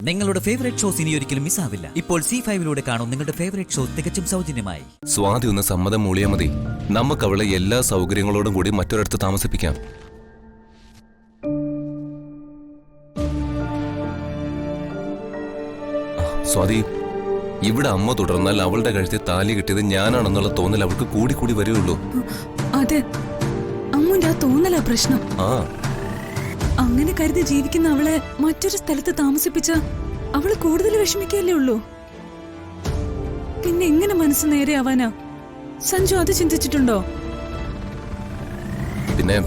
നിങ്ങളുടെ favourite shows ഇനി ഒരിക്കലും മിസ്സാവില്ല. ഇപ്പോൾ C5 കാണും നിങ്ങളുടെ ഫേവറേറ്റ് ഷോ തികച്ചും സൗജന്യമായി. സ്വാതി ഒന്ന് സമ്മതം മൂളിയാ മതി. നമുക്ക് അവളെ എല്ലാ സൗകര്യങ്ങളോടും കൂടി മറ്റൊരിടത്ത് താമസിപ്പിക്കാം. സ്വാതി, ഇവിടെ അമ്മ തുടർന്നാൽ അവളുടെ കഴുത്തിൽ താലി കിട്ടിയത് ഞാനാണെന്നുള്ള തോന്നൽ അവൾക്ക് കൂടി കൂടി വരികയുള്ളൂ. അതെ, അമ്മുന്റെ ആ തോന്നലാ പ്രശ്നം. അങ്ങനെ കരുതി ജീവിക്കുന്ന അവളെ മറ്റൊരു സ്ഥലത്ത് താമസിപ്പിച്ച അവള് കൂടുതൽ വിഷമിക്കല്ലേ ഉള്ളൂ. പിന്നെ എങ്ങനെ മനസ്സ് നേരെയാവാനാ? സഞ്ജു അത് ചിന്തിച്ചിട്ടുണ്ടോ? പിന്നെ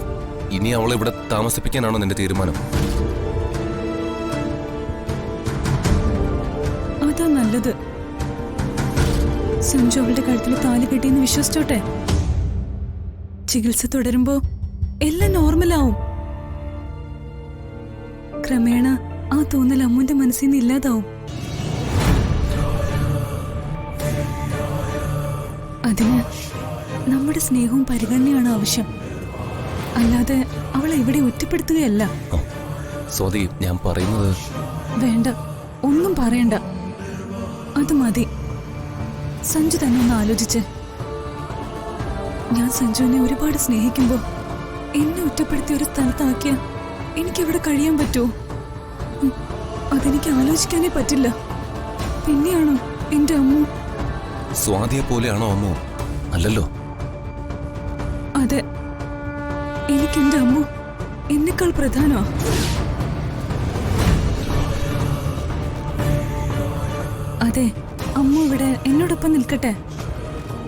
ഇനി അവളെ ഇവിടെ താമസിപ്പിക്കാനാണോ നിന്റെ തീരുമാനം? അതാ നല്ലത്. സഞ്ജു അവളുടെ കഴുത്തിൽ താലി കെട്ടിയെന്ന് വിശ്വസിച്ചോട്ടെ. ചികിത്സ തുടരുമ്പോ എല്ലാം നോർമലാവും. ക്രമേണ ആ തോന്നൽ അമ്മുന്റെ മനസ്സിൽ നിന്ന് ഇല്ലാതാവും. അതിന് നമ്മുടെ സ്നേഹവും പരിഗണനയാണ് ആവശ്യം, അല്ലാതെ അവളെ ഇവിടെ ഒറ്റപ്പെടുത്തുകയല്ല. സ്വാതി, ഞാൻ പറയുന്നത്... വേണ്ട, ഒന്നും പറയണ്ട. അത് മതി. സഞ്ജു തന്നെ ഒന്ന് ആലോചിച്ച്. ഞാൻ സഞ്ജുവിനെ ഒരുപാട് സ്നേഹിക്കുമ്പോ എന്നെ ഒറ്റപ്പെടുത്തിയ ഒരു സ്ഥലത്താക്കിയ എനിക്കവിടെ കഴിയാൻ പറ്റുമോ? അതെനിക്ക് ആലോചിക്കാനേ പറ്റില്ല. പിന്നെയാണോ എന്റെ അമ്മു? സ്വാതിയെ പോലെയാണോ അമ്മു? അല്ലല്ലോ. അതെ, എനിക്ക് എന്റെ അമ്മു എന്നെക്കാൾ പ്രധാനമാ. അതെ, അമ്മു ഇവിടെ എന്നോടൊപ്പം നിൽക്കട്ടെ,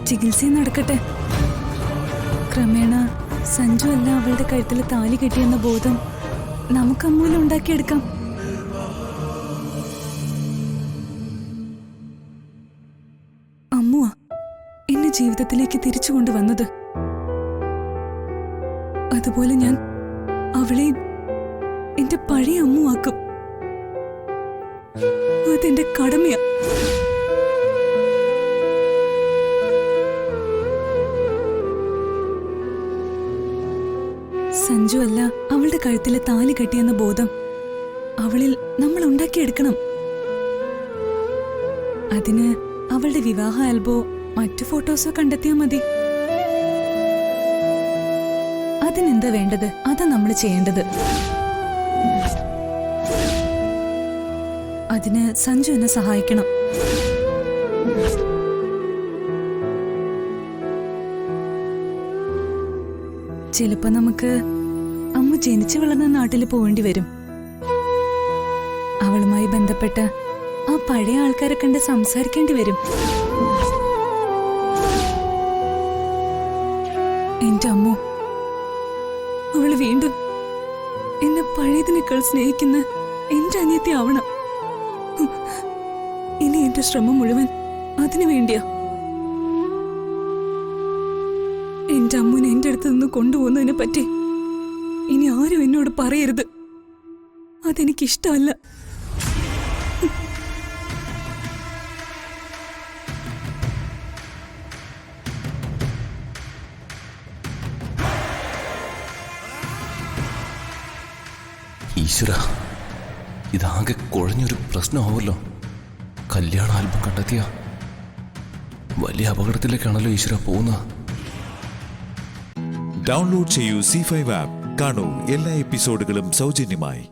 ചികിത്സ നടക്കട്ടെ. ക്രമേണ സഞ്ജു അല്ല അവളുടെ കഴുത്തിൽ താലി കെട്ടിയെന്ന ബോധം നമുക്ക് അമ്മൂല ഉണ്ടാക്കിയെടുക്കാം. അമ്മുവാ എന്നെ ജീവിതത്തിലേക്ക് തിരിച്ചു കൊണ്ടുവന്നത്. അതുപോലെ ഞാൻ അവളെ എന്റെ പഴയ അമ്മുവാക്കും. അതെന്റെ കടമയാ. സഞ്ജു അല്ല അവളുടെ കഴുത്തിലെ താലി കെട്ടിയെന്ന ബോധം അവളിൽ നമ്മൾ ഉണ്ടാക്കിയെടുക്കണം. അതിന് അവളുടെ വിവാഹ ആൽബോ മറ്റു ഫോട്ടോസോ കണ്ടെത്തിയാൽ മതി. അതിനെന്താ വേണ്ടത്? അതാ നമ്മൾ ചെയ്യേണ്ടത്. അതിന് സഞ്ജു എന്നെ സഹായിക്കണം. ചിലപ്പോ നമുക്ക് അമ്മ ജനിച്ചു വളർന്ന നാട്ടിൽ പോവേണ്ടി വരും. അവളുമായി ബന്ധപ്പെട്ട് ആ പഴയ ആൾക്കാരെ കണ്ട് സംസാരിക്കേണ്ടി വരും. എന്റെ അമ്മ അവള് വീണ്ടും എന്നെ പഴയതിനേക്കാൾ സ്നേഹിക്കുന്ന എന്റെ അനിയത്തി ആവണം. ഇനി എന്റെ ശ്രമം മുഴുവൻ അതിനു വേണ്ടിയാ. എന്റെ അമ്മൂനെ എന്റെ അടുത്ത് നിന്ന് കൊണ്ടുപോകുന്നതിനെ പറ്റി ഇനി ആരും എന്നോട് പറയരുത്. അതെനിക്കിഷ്ടമല്ല. ഈശ്വര, ഇതാകെ കുഴഞ്ഞൊരു പ്രശ്നമാവല്ലോ. കല്യാണ ആൽബം കണ്ടെത്തിയ വലിയ അപകടത്തിലേക്കാണല്ലോ ഈശ്വര പോകുന്നത്. ഡൗൺലോഡ് ചെയ്യൂ C5 ആപ്പ്. കാണൂ എല്ലാ എപ്പിസോഡുകളും സൗജന്യമായി.